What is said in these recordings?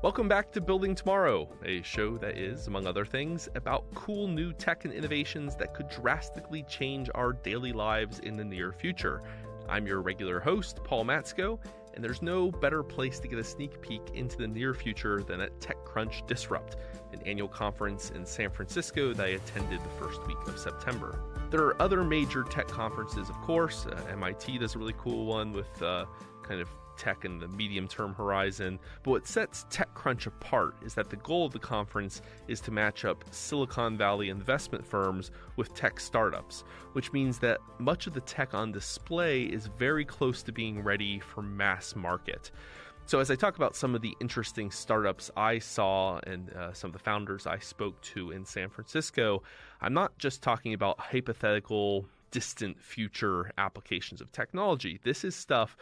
Welcome back to Building Tomorrow, a show that is, among other things, about cool new tech and innovations that could drastically change our daily lives in the near future. I'm your regular host, Paul Matsko, and there's no better place to get a sneak peek into the near future than at TechCrunch Disrupt, an annual conference in San Francisco that I attended the first week of September. There are other major tech conferences, of course. MIT does a really cool one with kind of tech in the medium-term horizon. But what sets TechCrunch apart is that the goal of the conference is to match up Silicon Valley investment firms with tech startups, which means that much of the tech on display is very close to being ready for mass market. So as I talk about some of the interesting startups I saw and some of the founders I spoke to in San Francisco, I'm not just talking about hypothetical, distant future applications of technology. This is stuff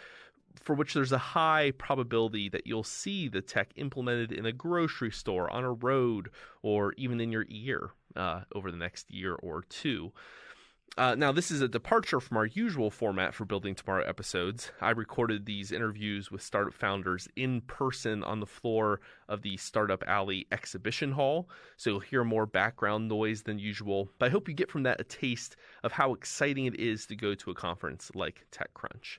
for which there's a high probability that you'll see the tech implemented in a grocery store, on a road, or even in your ear over the next year or two. Now, this is a departure from our usual format for Building Tomorrow episodes. I recorded these interviews with startup founders in person on the floor of the Startup Alley exhibition hall, so you'll hear more background noise than usual. But I hope you get from that a taste of how exciting it is to go to a conference like TechCrunch.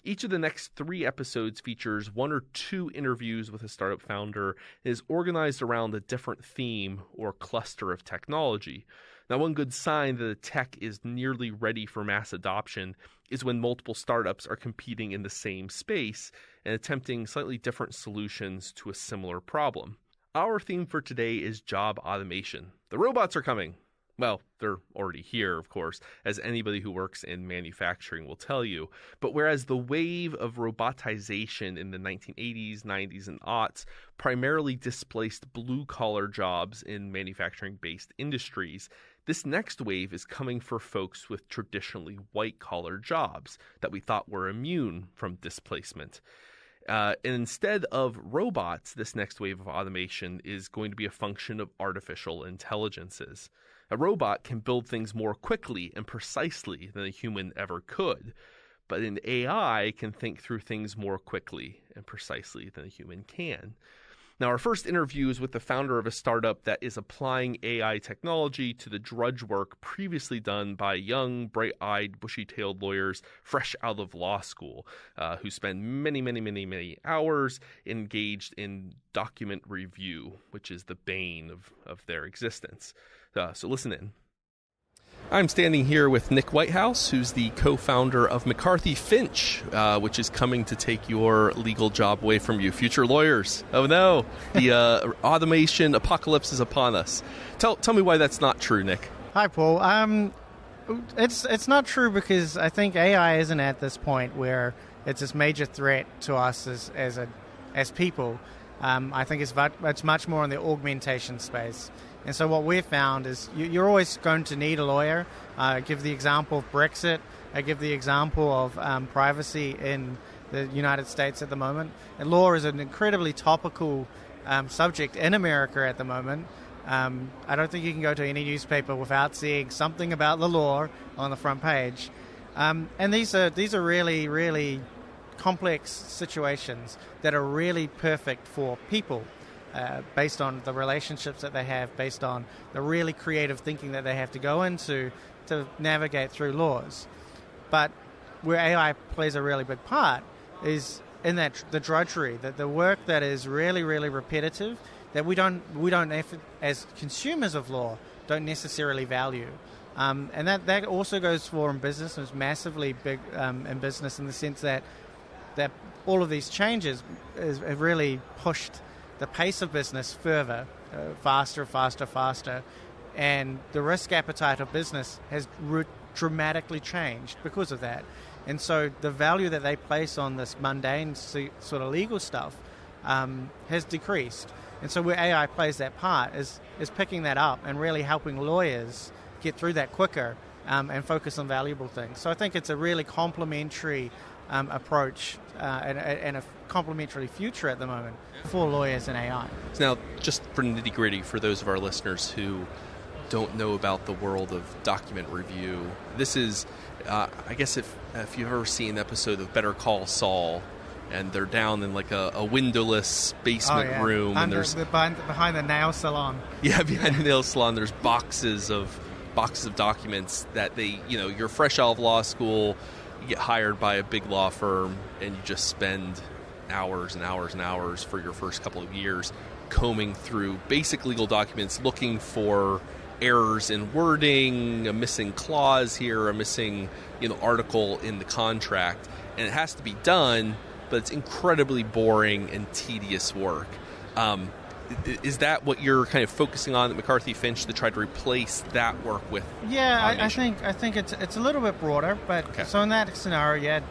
Each of the next 3 episodes features 1 or 2 interviews with a startup founder and is organized around a different theme or cluster of technology. Now, one good sign that a tech is nearly ready for mass adoption is when multiple startups are competing in the same space and attempting slightly different solutions to a similar problem. Our theme for today is job automation. The robots are coming. Well, they're already here, of course, as anybody who works in manufacturing will tell you. But whereas the wave of robotization in the 1980s, 90s, and aughts primarily displaced blue-collar jobs in manufacturing-based industries, this next wave is coming for folks with traditionally white-collar jobs that we thought were immune from displacement. And instead of robots, this next wave of automation is going to be a function of artificial intelligences. A robot can build things more quickly and precisely than a human ever could, but an AI can think through things more quickly and precisely than a human can. Now, our first interview is with the founder of a startup that is applying AI technology to the drudge work previously done by young, bright-eyed, bushy-tailed lawyers fresh out of law school, who spend many hours engaged in document review, which is the bane of their existence. So listen in. I'm standing here with Nick Whitehouse, who's the co-founder of McCarthy Finch, which is coming to take your legal job away from you. Future lawyers. Oh no, the automation apocalypse is upon us. Tell me why that's not true, Nick. Hi, Paul. It's not true because I think AI isn't at this point where it's this major threat to us as people. I think it's much more in the augmentation space. And so what we've found is you're always going to need a lawyer. I give the example of Brexit. I give the example of privacy in the United States at the moment. And law is an incredibly topical subject in America at the moment. I don't think you can go to any newspaper without seeing something about the law on the front page. And these are really, really complex situations that are really perfect for people. Based on the relationships that they have, based on the really creative thinking that they have to go into to navigate through laws. But where AI plays a really big part is in that the drudgery, the work that is really, really repetitive, that we don't as consumers of law don't necessarily value. And that also goes for in business, and it's massively big in business in the sense that all of these changes have really pushed the pace of business further, faster, and the risk appetite of business has dramatically changed because of that. And so the value that they place on this mundane sort of legal stuff has decreased. And so where AI plays that part is picking that up and really helping lawyers get through that quicker and focus on valuable things. So I think it's a really complementary approach and a complementary future at the moment for lawyers and AI. Now, just for nitty-gritty, for those of our listeners who don't know about the world of document review, this is, I guess if you've ever seen an episode of Better Call Saul, and they're down in like a windowless basement room, and there's behind the nail salon. Yeah, behind the nail salon, there's boxes of documents that you're fresh out of law school, you get hired by a big law firm, and you just spend hours and hours and hours for your first couple of years combing through basic legal documents, looking for errors in wording, a missing clause here, a missing article in the contract, and it has to be done, but it's incredibly boring and tedious work. Is that what you're kind of focusing on at McCarthy Finch, to try to replace that work with? Yeah, I think it's a little bit broader, but okay. So in that scenario, yeah,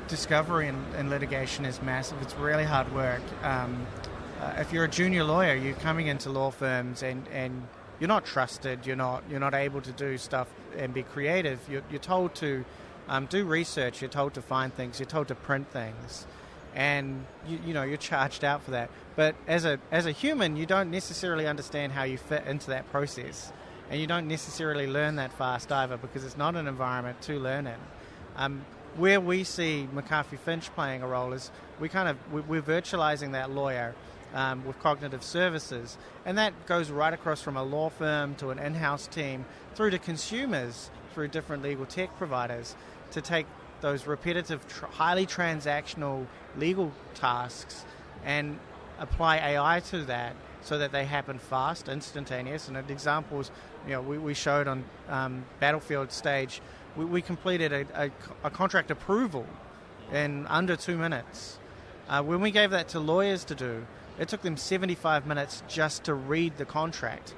discovery and litigation is massive. It's really hard work. If you're a junior lawyer, you're coming into law firms and you're not trusted. You're not able to do stuff and be creative. You're told to do research. You're told to find things. You're told to print things, and you're charged out for that. But as a human, you don't necessarily understand how you fit into that process, and you don't necessarily learn that fast either, because it's not an environment to learn in. Where we see McCarthy Finch playing a role is we're virtualizing that lawyer with cognitive services, and that goes right across from a law firm to an in-house team through to consumers, through different legal tech providers, to take those repetitive, highly transactional legal tasks and apply AI to that so that they happen fast, instantaneous. And an example is, we showed on Battlefield stage, we completed a contract approval in under 2 minutes. When we gave that to lawyers to do, it took them 75 minutes just to read the contract,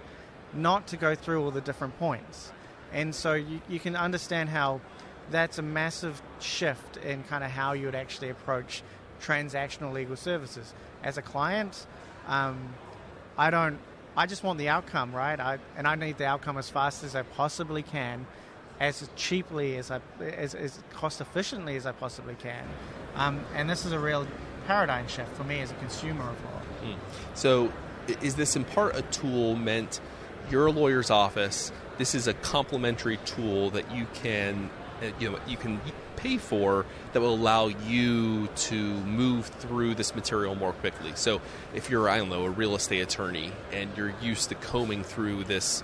not to go through all the different points. And so you can understand how that's a massive shift in kind of how you would actually approach transactional legal services. As a client, I just want the outcome, right? I need the outcome as fast as I possibly can, as cheaply as cost efficiently as I possibly can. And this is a real paradigm shift for me as a consumer of law. So is this in part a tool meant, you're a lawyer's office, this is a complementary tool that you can pay for that will allow you to move through this material more quickly. So if you're, a real estate attorney and you're used to combing through this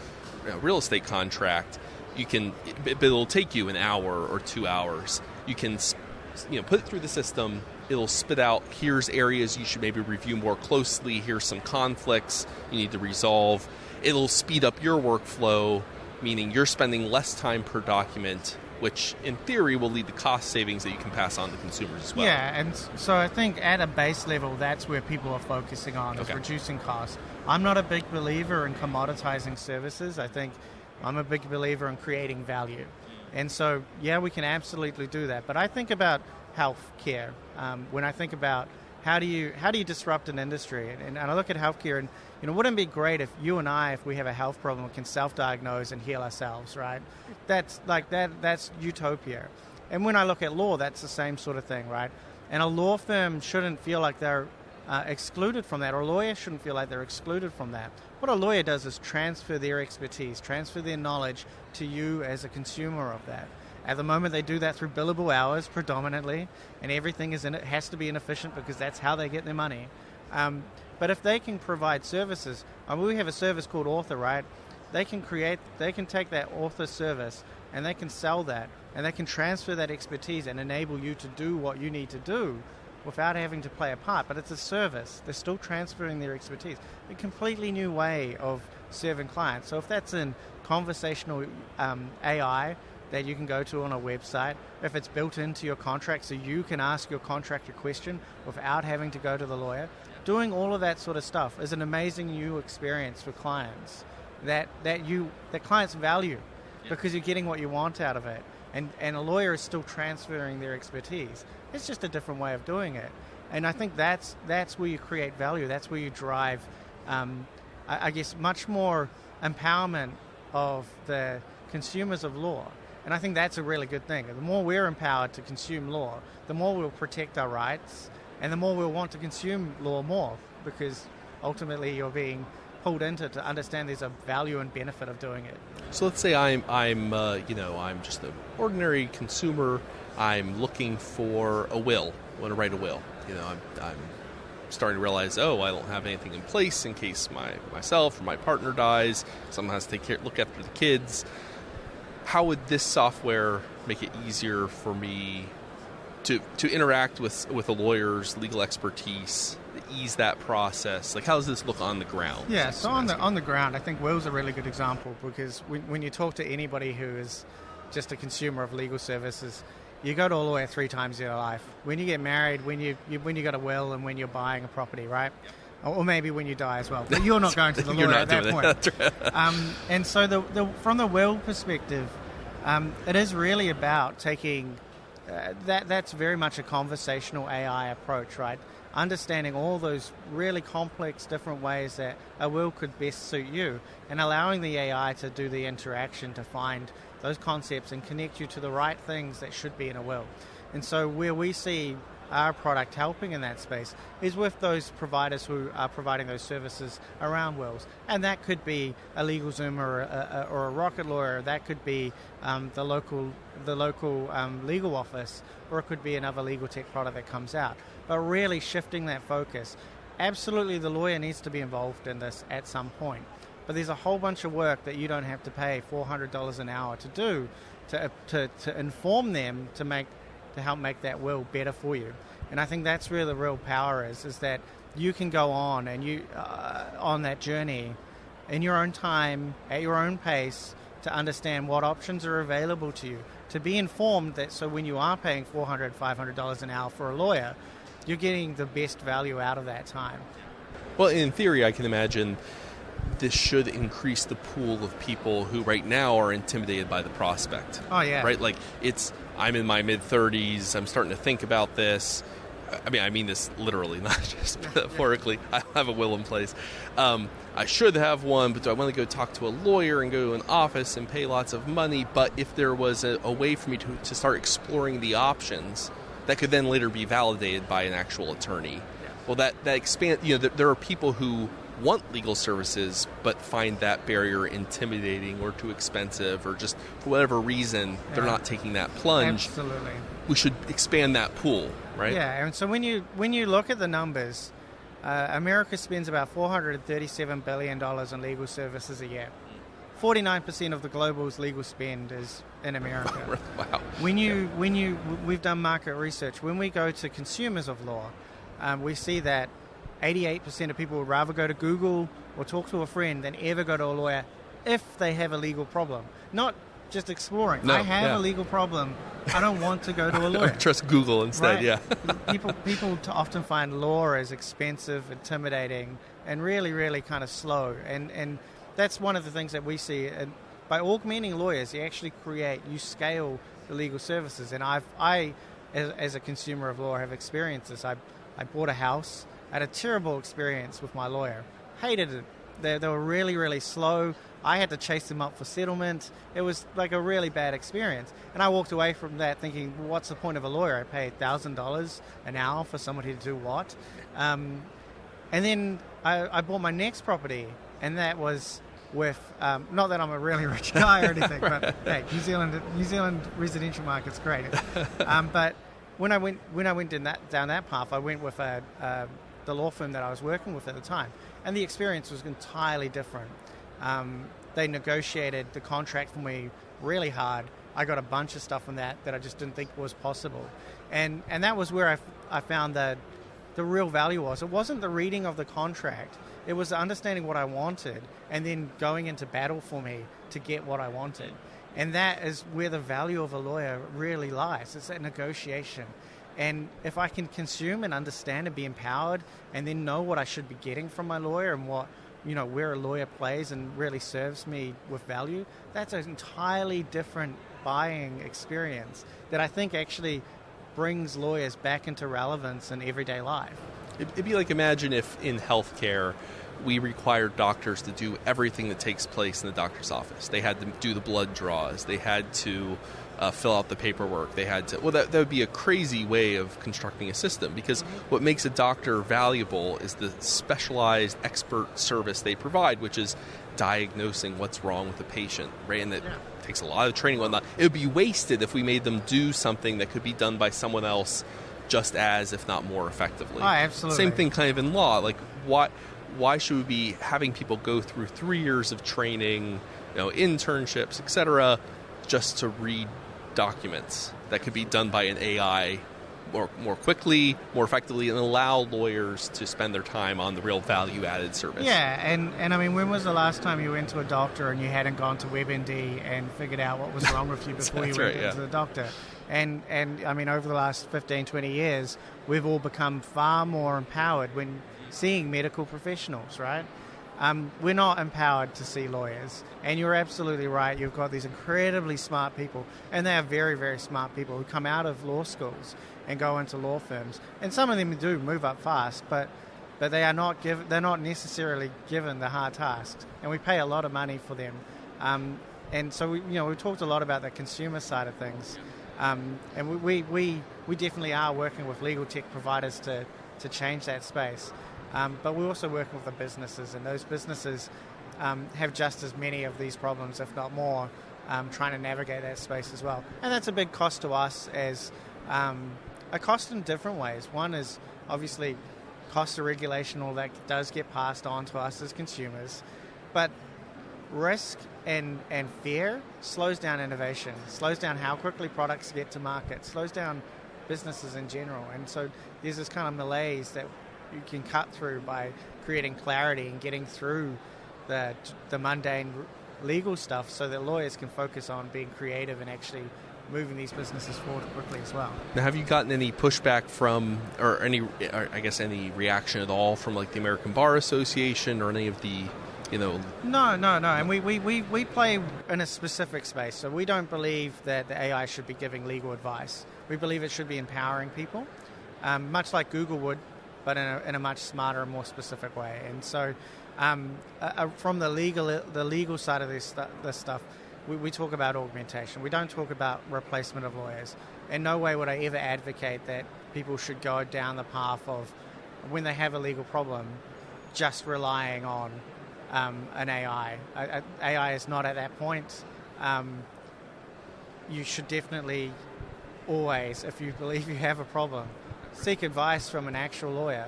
real estate contract, but it'll take you an hour or 2 hours. You can put it through the system. It'll spit out, here's areas you should maybe review more closely, here's some conflicts you need to resolve. It'll speed up your workflow, meaning you're spending less time per document, which in theory will lead to cost savings that you can pass on to consumers as well. Yeah, and so I think at a base level, that's where people are focusing on, is reducing costs. I'm not a big believer in commoditizing services. I think I'm a big believer in creating value. And so, yeah, we can absolutely do that. But I think about healthcare. When I think about how do you disrupt an industry, and I look at healthcare, and wouldn't it be great if you and I, if we have a health problem, we can self-diagnose and heal ourselves, right? That's utopia. And when I look at law, that's the same sort of thing, right? And a law firm shouldn't feel like they're excluded from that, or a lawyer shouldn't feel like they're excluded from that. What a lawyer does is transfer their expertise, transfer their knowledge to you as a consumer of that. At the moment, they do that through billable hours predominantly, and everything has to be inefficient because that's how they get their money. But if they can provide services, we have a service called Author, right? They can take that author service and they can sell that, and they can transfer that expertise and enable you to do what you need to do without having to play a part. But it's a service. They're still transferring their expertise. A completely new way of serving clients. So if that's in conversational AI that you can go to on a website, if it's built into your contract so you can ask your contractor a question without having to go to the lawyer, doing all of that sort of stuff is an amazing new experience for clients that clients value, because you're getting what you want out of it. And a lawyer is still transferring their expertise. It's just a different way of doing it. And I think that's where you create value. That's where you drive, I guess, much more empowerment of the consumers of law. And I think that's a really good thing. The more we're empowered to consume law, the more we'll protect our rights, and the more we'll want to consume law more, because ultimately you're being pulled into to understand there's a value and benefit of doing it. So let's say I'm just an ordinary consumer I'm looking for a will. I want to write a will. I'm starting to realize, I don't have anything in place in case myself or my partner dies. Someone has to look after the kids. How would this software make it easier for me to interact with a lawyer's legal expertise, ease that process? Like, how does this look on the ground? Yeah, so on the ground, I think Will's a really good example, because when you talk to anybody who is just a consumer of legal services, you go to a lawyer 3 times in your life. When you get married, when you got a will, and when you're buying a property, right? Or maybe when you die as well. But you're not going to the lawyer at that point. That's right. And so from the will perspective, it is really about taking that's very much a conversational AI approach, right? Understanding all those really complex different ways that a will could best suit you, and allowing the AI to do the interaction to find those concepts and connect you to the right things that should be in a will. And so where we see our product helping in that space is with those providers who are providing those services around wills. And that could be a LegalZoom or a Rocket Lawyer. That could be the local legal office, or it could be another legal tech product that comes out. But really shifting that focus. Absolutely, the lawyer needs to be involved in this at some point. But there's a whole bunch of work that you don't have to pay $400 an hour to do to inform them to help make that will better for you. And I think that's where the real power is that you can go on and you on that journey in your own time, at your own pace, to understand what options are available to you, to be informed that so when you are paying $400, $500 an hour for a lawyer, you're getting the best value out of that time. Well, in theory, I can imagine this should increase the pool of people who right now are intimidated by the prospect. Oh, yeah. Right? Like, I'm in my mid-30s, I'm starting to think about this. I mean this literally, not just metaphorically. I have a will in place. I should have one, but do I want to go talk to a lawyer and go to an office and pay lots of money? But if there was a way for me to start exploring the options that could then later be validated by an actual attorney, well, that expand. There are people who want legal services but find that barrier intimidating or too expensive, or just for whatever reason they're not taking that plunge. Absolutely. We should expand that pool, right? Yeah, and so when you look at the numbers, America spends about $437 billion in legal services a year. 49% of the global's legal spend is in America. Wow. We've done market research. When we go to consumers of law, we see that 88% of people would rather go to Google or talk to a friend than ever go to a lawyer if they have a legal problem. Not just exploring. No, I have a legal problem. I don't want to go to a lawyer. Trust Google instead, right? Yeah. People often find law as expensive, intimidating, and really, really kind of slow. And that's one of the things that we see. And by augmenting lawyers, you scale the legal services. And I, as a consumer of law, have experienced this. I bought a house. I had a terrible experience with my lawyer. Hated it. They were really, really slow. I had to chase them up for settlement. It was like a really bad experience. And I walked away from that thinking, well, what's the point of a lawyer? I pay $1,000 an hour for somebody to do what? And then I bought my next property, and that was with, not that I'm a really rich guy or anything, but hey, New Zealand residential market's great. But when I went down that path, I went with the law firm that I was working with at the time, and the experience was entirely different. They negotiated the contract for me really hard. I got a bunch of stuff from that I just didn't think was possible, and that was where I found that the real value was. It wasn't the reading of the contract. It was understanding what I wanted and then going into battle for me to get what I wanted. And that is where the value of a lawyer really lies. It's that negotiation. And if I can consume and understand and be empowered and then know what I should be getting from my lawyer and what, where a lawyer plays and really serves me with value, that's an entirely different buying experience that I think actually brings lawyers back into relevance in everyday life. It'd be like, imagine if in healthcare we required doctors to do everything that takes place in the doctor's office. They had to do the blood draws. They had to fill out the paperwork. They had to. Well, that would be a crazy way of constructing a system, because what makes a doctor valuable is the specialized expert service they provide, which is diagnosing what's wrong with the patient, right? And that takes a lot of training and whatnot. It would be wasted if we made them do something that could be done by someone else just as, if not more effectively. Oh, absolutely. Same thing kind of in law. Like, why should we be having people go through 3 years of training, internships, etc., just to read documents that could be done by an AI more quickly, more effectively, and allow lawyers to spend their time on the real value-added service? Yeah, and I mean, when was the last time you went to a doctor and you hadn't gone to WebMD and figured out what was wrong with you before you went into the doctor? And I mean, over the last 15, 20 years, we've all become far more empowered when seeing medical professionals, right? We're not empowered to see lawyers. And you're absolutely right. You've got these incredibly smart people, and they are very, very smart people who come out of law schools and go into law firms. And some of them do move up fast, but they are not they're not necessarily given the hard tasks. And we pay a lot of money for them. And so we talked a lot about the consumer side of things. And we definitely are working with legal tech providers to change that space. But we're also working with the businesses, and those businesses have just as many of these problems, if not more, trying to navigate that space as well. And that's a big cost to us, as a cost in different ways. One is obviously cost of regulation, all that does get passed on to us as consumers. But risk and fear slows down innovation, slows down how quickly products get to market, slows down businesses in general. And so there's this kind of malaise that you can cut through by creating clarity and getting through the mundane legal stuff, so that lawyers can focus on being creative and actually moving these businesses forward quickly as well. Now, have you gotten any pushback from, or any reaction at all from, like, the American Bar Association or any of the, No. And we play in a specific space, so we don't believe that the AI should be giving legal advice. We believe it should be empowering people, much like Google would, but in a much smarter and more specific way. And so from the legal side of this stuff, we talk about augmentation. We don't talk about replacement of lawyers. In no way would I ever advocate that people should go down the path of, when they have a legal problem, just relying on an AI. AI is not at that point. You should definitely always, if you believe you have a problem, seek advice from an actual lawyer.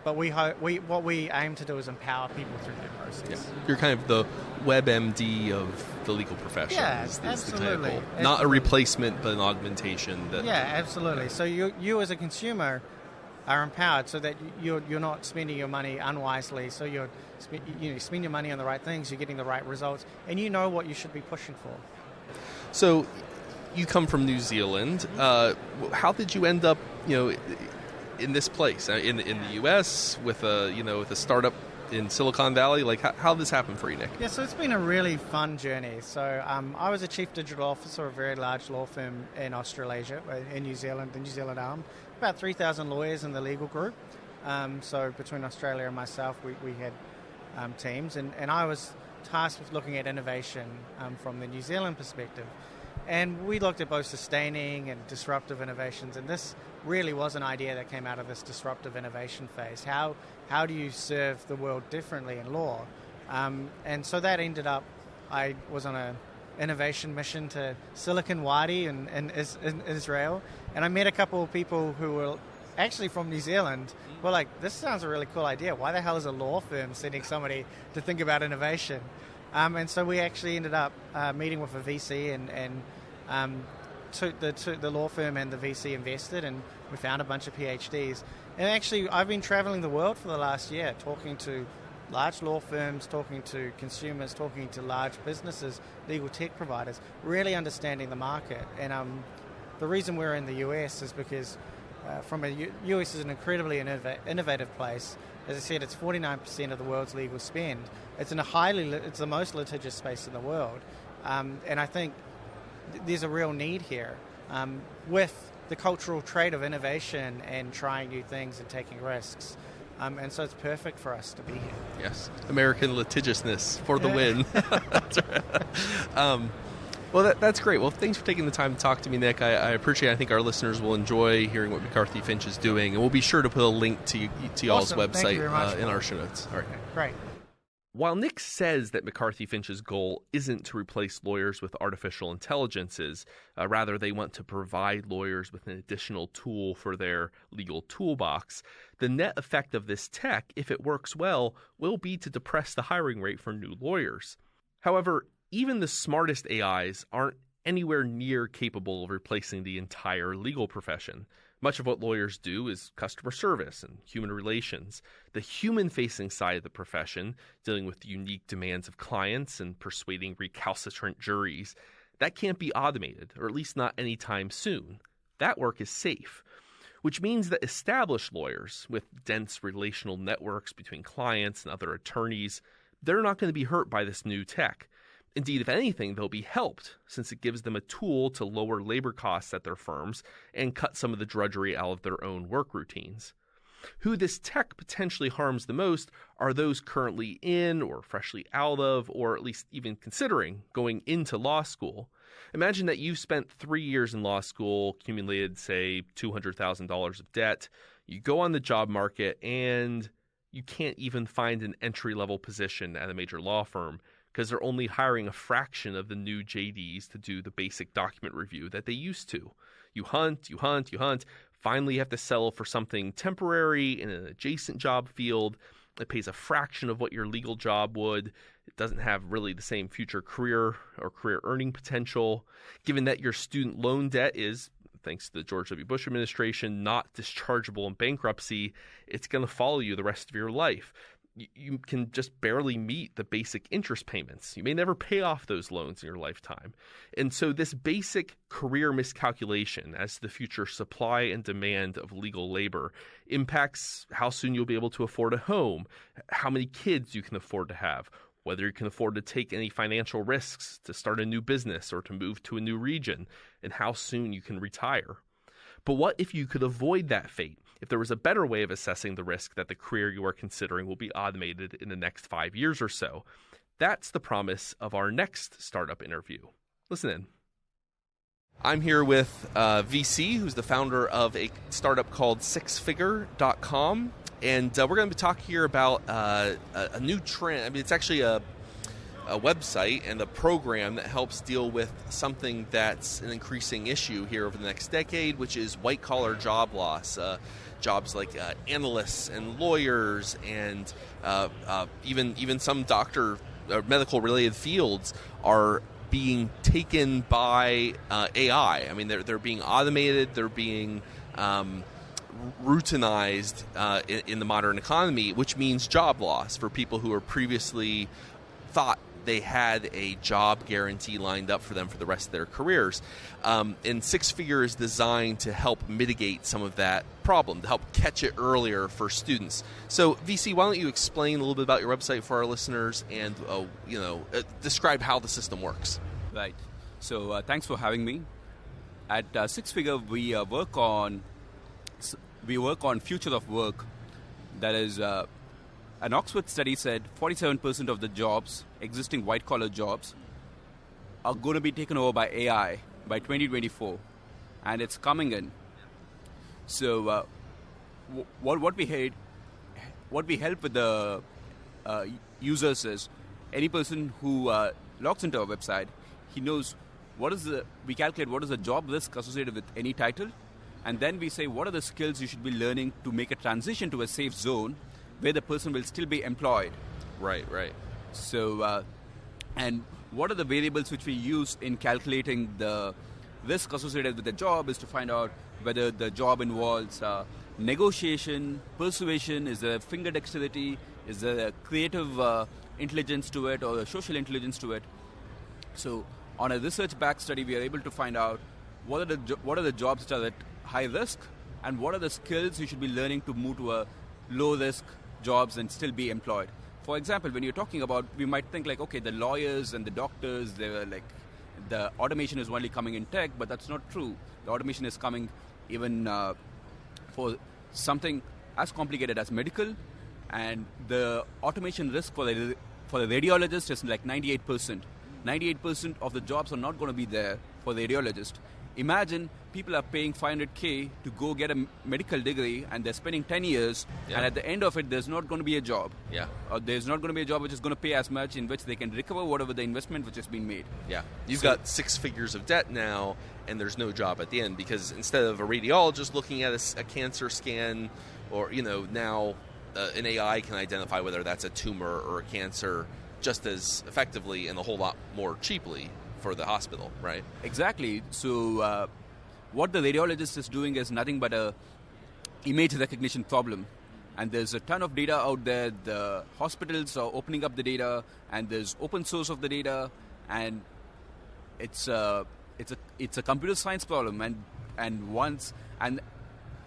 But what we aim to do is empower people through that process. Yeah. You're kind of the WebMD of the legal profession. Yeah, absolutely. Absolutely. Not a replacement, but an augmentation. Yeah, absolutely. So you as a consumer are empowered, so that you're not spending your money unwisely. So you spend your money on the right things. You're getting the right results, and you know what you should be pushing for. So you come from New Zealand. How did you end up, in this place, in the U.S. with a startup in Silicon Valley? Like, how did this happen for you, Nick? Yeah, so it's been a really fun journey. So I was a chief digital officer of a very large law firm in Australasia, in New Zealand, the New Zealand arm. About 3,000 lawyers in the legal group. So between Australia and myself, we had teams, and I was tasked with looking at innovation from the New Zealand perspective. And we looked at both sustaining and disruptive innovations, and this really was an idea that came out of this disruptive innovation phase. How do you serve the world differently in law? And so that ended up, I was on an innovation mission to Silicon Wadi in Israel, and I met a couple of people who were actually from New Zealand. Were like, this sounds a really cool idea. Why the hell is a law firm sending somebody to think about innovation? And so we actually ended up meeting with a VC, and the law firm and the VC invested, and we found a bunch of PhDs. And actually, I've been traveling the world for the last year, talking to large law firms, talking to consumers, talking to large businesses, legal tech providers, really understanding the market. And the reason we're in the US is because US is an incredibly innovative place. As I said, it's 49% of the world's legal spend. It's it's the most litigious space in the world. And I think there's a real need here with the cultural trait of innovation and trying new things and taking risks. And so it's perfect for us to be here. Yes, American litigiousness for the win. That's right. Well, that's great. Well, thanks for taking the time to talk to me, Nick. I appreciate it. I think our listeners will enjoy hearing what McCarthy Finch is doing, and we'll be sure to put a link to y'all's Awesome. website In our show notes. All right. Great. While Nick says that McCarthy Finch's goal isn't to replace lawyers with artificial intelligences, rather they want to provide lawyers with an additional tool for their legal toolbox, the net effect of this tech, if it works well, will be to depress the hiring rate for new lawyers. However, even the smartest AIs aren't anywhere near capable of replacing the entire legal profession. Much of what lawyers do is customer service and human relations. The human-facing side of the profession, dealing with the unique demands of clients and persuading recalcitrant juries, that can't be automated, or at least not anytime soon. That work is safe, which means that established lawyers with dense relational networks between clients and other attorneys, they're not going to be hurt by this new tech. Indeed, if anything, they'll be helped, since it gives them a tool to lower labor costs at their firms and cut some of the drudgery out of their own work routines. Who this tech potentially harms the most are those currently in or freshly out of, or at least even considering going into law school. Imagine that you've spent 3 years in law school, accumulated, say, $200,000 of debt. You go on the job market and you can't even find an entry-level position at a major law firm, because they're only hiring a fraction of the new JDs to do the basic document review that they used to. You hunt. Finally, you have to settle for something temporary in an adjacent job field. It pays a fraction of what your legal job would. It doesn't have really the same future career or career earning potential. Given that your student loan debt is, thanks to the George W. Bush administration, not dischargeable in bankruptcy, it's going to follow you the rest of your life. You can just barely meet the basic interest payments. You may never pay off those loans in your lifetime. And so this basic career miscalculation as to the future supply and demand of legal labor impacts how soon you'll be able to afford a home, how many kids you can afford to have, whether you can afford to take any financial risks to start a new business or to move to a new region, and how soon you can retire. But what if you could avoid that fate? If there was a better way of assessing the risk that the career you are considering will be automated in the next 5 years or so? That's the promise of our next startup interview. Listen in. I'm here with VC, who's the founder of a startup called sixfigure.com. And we're going to be talking here about a new trend. I mean, it's actually a website and a program that helps deal with something that's an increasing issue here over the next decade, which is white-collar job loss. Jobs like analysts and lawyers and even some medical-related fields are being taken by AI. I mean, they're being automated. They're being routinized in the modern economy, which means job loss for people who are previously thought they had a job guarantee lined up for them for the rest of their careers. And Six Figure is designed to help mitigate some of that problem, to help catch it earlier for students. So, VC, why don't you explain a little bit about your website for our listeners and describe how the system works? Right. So, thanks for having me. At Six Figure, we work on future of work. That is, an Oxford study said 47% of the jobs, existing white-collar jobs, are going to be taken over by AI by 2024, and it's coming in. So, what we help with the users is any person who logs into our website, he knows we calculate what is the job risk associated with any title, and then we say what are the skills you should be learning to make a transition to a safe zone where the person will still be employed. Right. So, and what are the variables which we use in calculating the risk associated with the job is to find out whether the job involves negotiation, persuasion, is there finger dexterity, is there a creative intelligence to it or a social intelligence to it. So, on a research-backed study, we are able to find out what are the jobs that are at high risk and what are the skills you should be learning to move to a low-risk jobs and still be employed. For example, when you're talking about, we might think like, okay, the lawyers and the doctors, they were like, the automation is only coming in tech, but that's not true. The automation is coming even for something as complicated as medical, and the automation risk for the radiologist is like 98%. 98% of the jobs are not going to be there for the radiologist. Imagine people are paying $500K to go get a medical degree, and they're spending 10 years, and at the end of it, there's not going to be a job. Yeah. Or there's not going to be a job which is going to pay as much, in which they can recover whatever the investment which has been made. Yeah. You've got 6 figures of debt now, and there's no job at the end, because instead of a radiologist looking at a cancer scan, or, now an AI can identify whether that's a tumor or a cancer just as effectively and a whole lot more cheaply for the hospital, right? Exactly. So what the radiologist is doing is nothing but a image recognition problem. And there's a ton of data out there. The hospitals are opening up the data, and there's open source of the data, and it's a computer science problem. And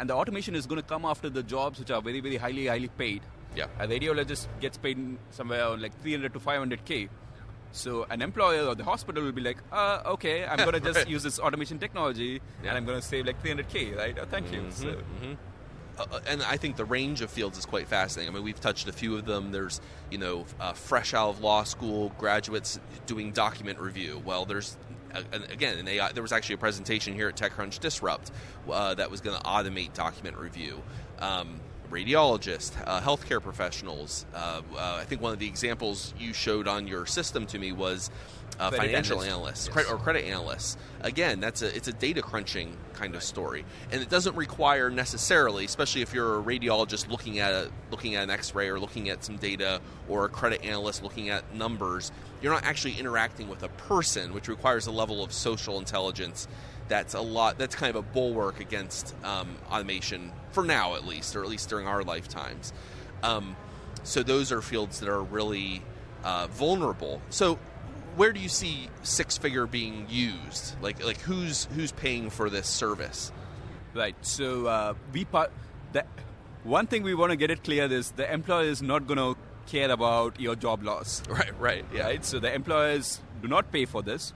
the automation is going to come after the jobs which are very, very highly paid. Yeah. A radiologist gets paid somewhere around like 300 to 500K. So an employer or the hospital will be like, okay, I'm going to just use this automation technology, and I'm going to save like 300K, right? Oh, thank you. So. And I think the range of fields is quite fascinating. I mean, we've touched a few of them. There's, fresh out of law school graduates doing document review. Well, there's, again, an AI. There was actually a presentation here at TechCrunch Disrupt that was going to automate document review. Radiologists, healthcare professionals. I think one of the examples you showed on your system to me was financial analysts, yes. or credit analysts. Again, it's a data crunching kind of story, and it doesn't require necessarily, especially if you're a radiologist looking at an X-ray or looking at some data, or a credit analyst looking at numbers. You're not actually interacting with a person, which requires a level of social intelligence. That's kind of a bulwark against automation for now, at least, or at least during our lifetimes. So those are fields that are really vulnerable. So where do you see 6-figure being used? Like who's paying for this service? Right. So one thing we want to get it clear is the employer is not going to care about your job loss. Right. Yeah. Right. So the employers do not pay for this.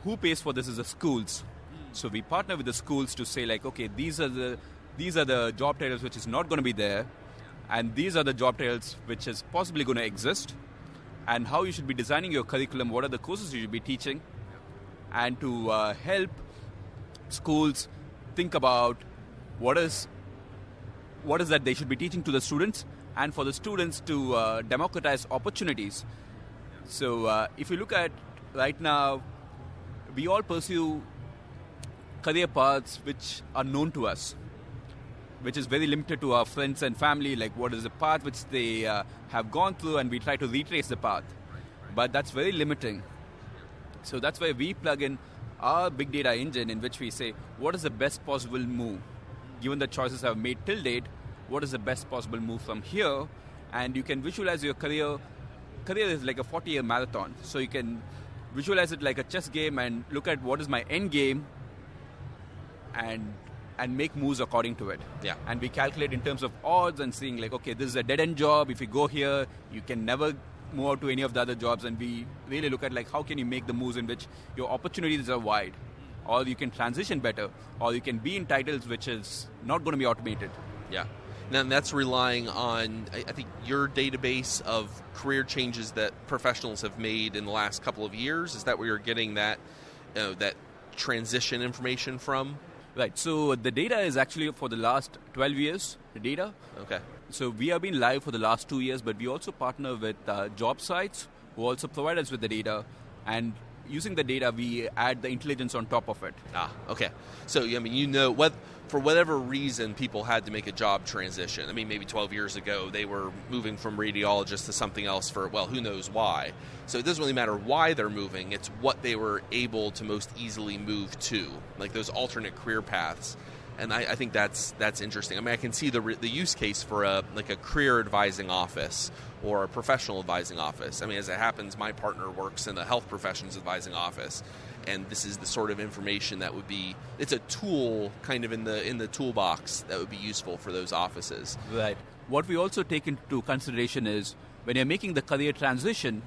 Who pays for this is the schools. So we partner with the schools to say, like, okay, these are the job titles which is not going to be there, and these are the job titles which is possibly going to exist, and how you should be designing your curriculum, what are the courses you should be teaching, and to help schools think about what is that they should be teaching to the students, and for the students to democratize opportunities. So if you look at right now, we all pursue career paths which are known to us, which is very limited to our friends and family, like what is the path which they have gone through, and we try to retrace the path. But that's very limiting. So that's why we plug in our big data engine, in which we say, what is the best possible move? Given the choices I've made till date, what is the best possible move from here? And you can visualize your career. Career is like a 40-year marathon. So you can visualize it like a chess game and look at what is my end game, and make moves according to it. Yeah. And we calculate in terms of odds and seeing, like, okay, this is a dead-end job. If you go here, you can never move out to any of the other jobs. And we really look at, like, how can you make the moves in which your opportunities are wide, or you can transition better, or you can be in titles which is not going to be automated. Yeah. And that's relying on, I think, your database of career changes that professionals have made in the last couple of years. Is that where you're getting that transition information from? Right. So the data is actually for the last 12 years, the data. Okay. So we have been live for the last 2 years, but we also partner with job sites who also provide us with the data. And using the data, we add the intelligence on top of it. Okay. So, I mean, for whatever reason, people had to make a job transition. I mean, maybe 12 years ago, they were moving from radiologist to something else for, well, who knows why. So it doesn't really matter why they're moving. It's what they were able to most easily move to, like those alternate career paths. And I think that's interesting. I mean, I can see the use case for a career advising office or a professional advising office. I mean, as it happens, my partner works in a health professions advising office, and this is the sort of information that would be, it's a tool kind of in the toolbox that would be useful for those offices. Right. What we also take into consideration is when you're making the career transition,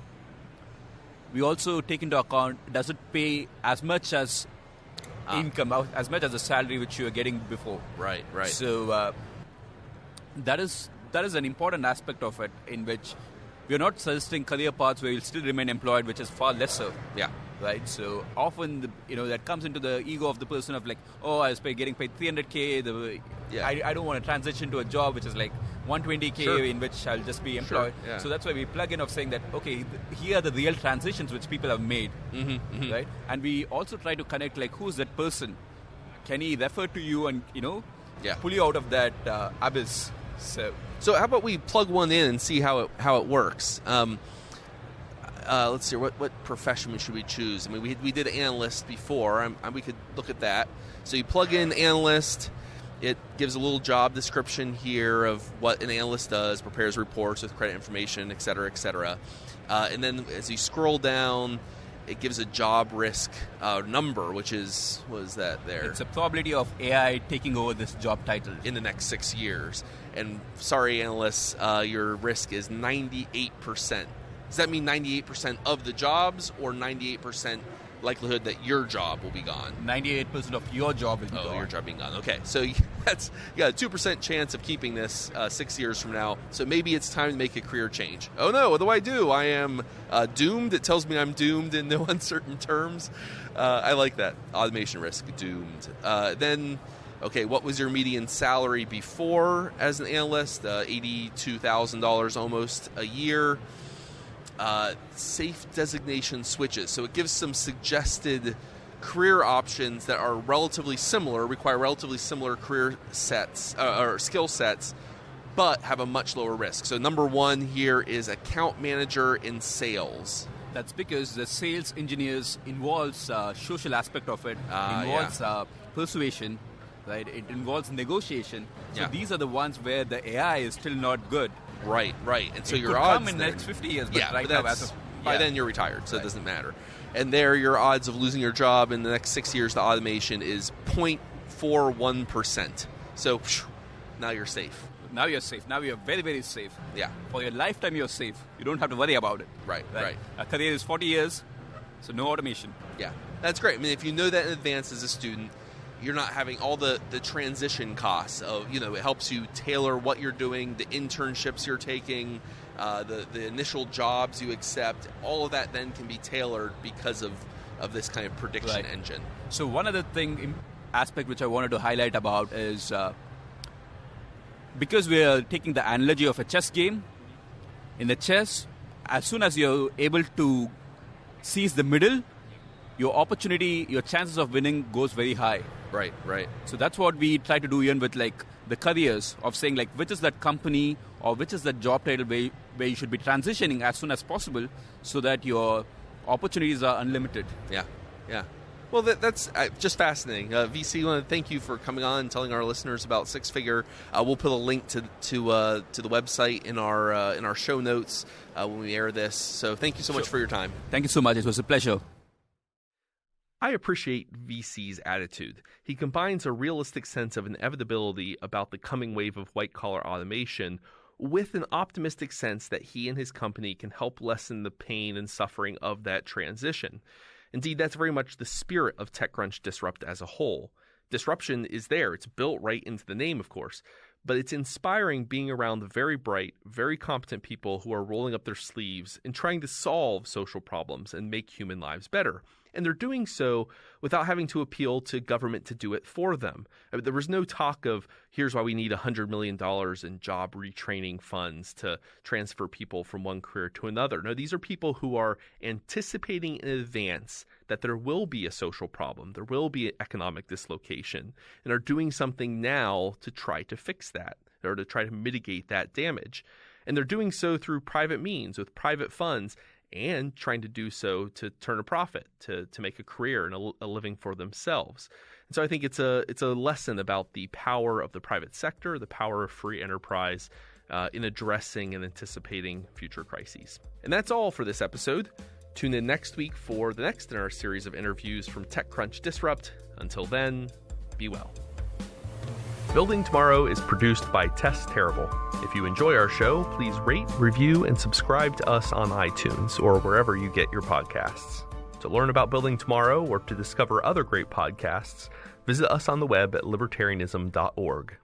we also take into account, does it pay as much as income, as much as the salary which you were getting before? Right. So that is an important aspect of it, in which we're not suggesting career paths where you'll still remain employed, which is far lesser. Yeah. Right, so often that comes into the ego of the person of like, oh, I was getting paid $300K. I don't want to transition to a job which is like $120K in which I'll just be employed. Sure. Yeah. So that's why we plug in of saying that okay, here are the real transitions which people have made, right? And we also try to connect like who's that person? Can he refer to you and pull you out of that abyss? So how about we plug one in and see how it works? Let's see, what profession should we choose? I mean, we did analyst before. We could look at that. So you plug in analyst. It gives a little job description here of what an analyst does, prepares reports with credit information, et cetera, et cetera. And then as you scroll down, it gives a job risk number, which is, what is that there? It's a probability of AI taking over this job title. In the next 6 years. And sorry, analysts, your risk is 98%. Does that mean 98% of the jobs or 98% likelihood that your job will be gone? 98% of your job will be gone. Oh, your job being gone. Okay, so you got a 2% chance of keeping this 6 years from now. So maybe it's time to make a career change. Oh no, what do I do? I am doomed. It tells me I'm doomed in no uncertain terms. I like that. Automation risk, doomed. Then, okay, what was your median salary before as an analyst? $82,000 almost a year. Safe designation switches. So it gives some suggested career options that are relatively similar, require relatively similar career sets or skill sets, but have a much lower risk. So number one here is account manager in sales. That's because the sales engineers involves social aspect of it, involves persuasion, right? It involves negotiation. So these are the ones where the AI is still not good. Right. And so it your could odds come in the next 50 years, but right now, by then you're retired, so it doesn't matter. And there, your odds of losing your job in the next 6 years to automation is 0.41%. So now you're safe. Now you're safe. Now you're very, very safe. Yeah. For your lifetime, you're safe. You don't have to worry about it. Right. A career is 40 years, so no automation. Yeah, that's great. I mean, if you know that in advance as a student, you're not having all the transition costs of, it helps you tailor what you're doing, the internships you're taking, the initial jobs you accept. All of that then can be tailored because of this kind of prediction engine. So one other aspect which I wanted to highlight about is because we are taking the analogy of a chess game, in the chess, as soon as you're able to seize the middle, your chances of winning goes very high. Right. So that's what we try to do even with like the careers of saying like which is that company or which is that job title where you should be transitioning as soon as possible so that your opportunities are unlimited. Yeah. Well, that's just fascinating. VC, I want to thank you for coming on and telling our listeners about Six Figure. We'll put a link to the website in our show notes when we air this. So thank you so much for your time. Thank you so much. It was a pleasure. I appreciate VC's attitude. He combines a realistic sense of inevitability about the coming wave of white-collar automation with an optimistic sense that he and his company can help lessen the pain and suffering of that transition. Indeed, that's very much the spirit of TechCrunch Disrupt as a whole. Disruption is there. It's built right into the name, of course. But it's inspiring being around the very bright, very competent people who are rolling up their sleeves and trying to solve social problems and make human lives better. And they're doing so without having to appeal to government to do it for them. I mean, there was no talk of, here's why we need $100 million in job retraining funds to transfer people from one career to another. No, these are people who are anticipating in advance that there will be a social problem, there will be economic dislocation, and are doing something now to try to fix that or to try to mitigate that damage. And they're doing so through private means, with private funds, and trying to do so to turn a profit, to make a career and a living for themselves. And so I think it's a lesson about the power of the private sector, the power of free enterprise in addressing and anticipating future crises. And that's all for this episode. Tune in next week for the next in our series of interviews from TechCrunch Disrupt. Until then, be well. Building Tomorrow is produced by Tess Terrible. If you enjoy our show, please rate, review, and subscribe to us on iTunes or wherever you get your podcasts. To learn about Building Tomorrow or to discover other great podcasts, visit us on the web at libertarianism.org.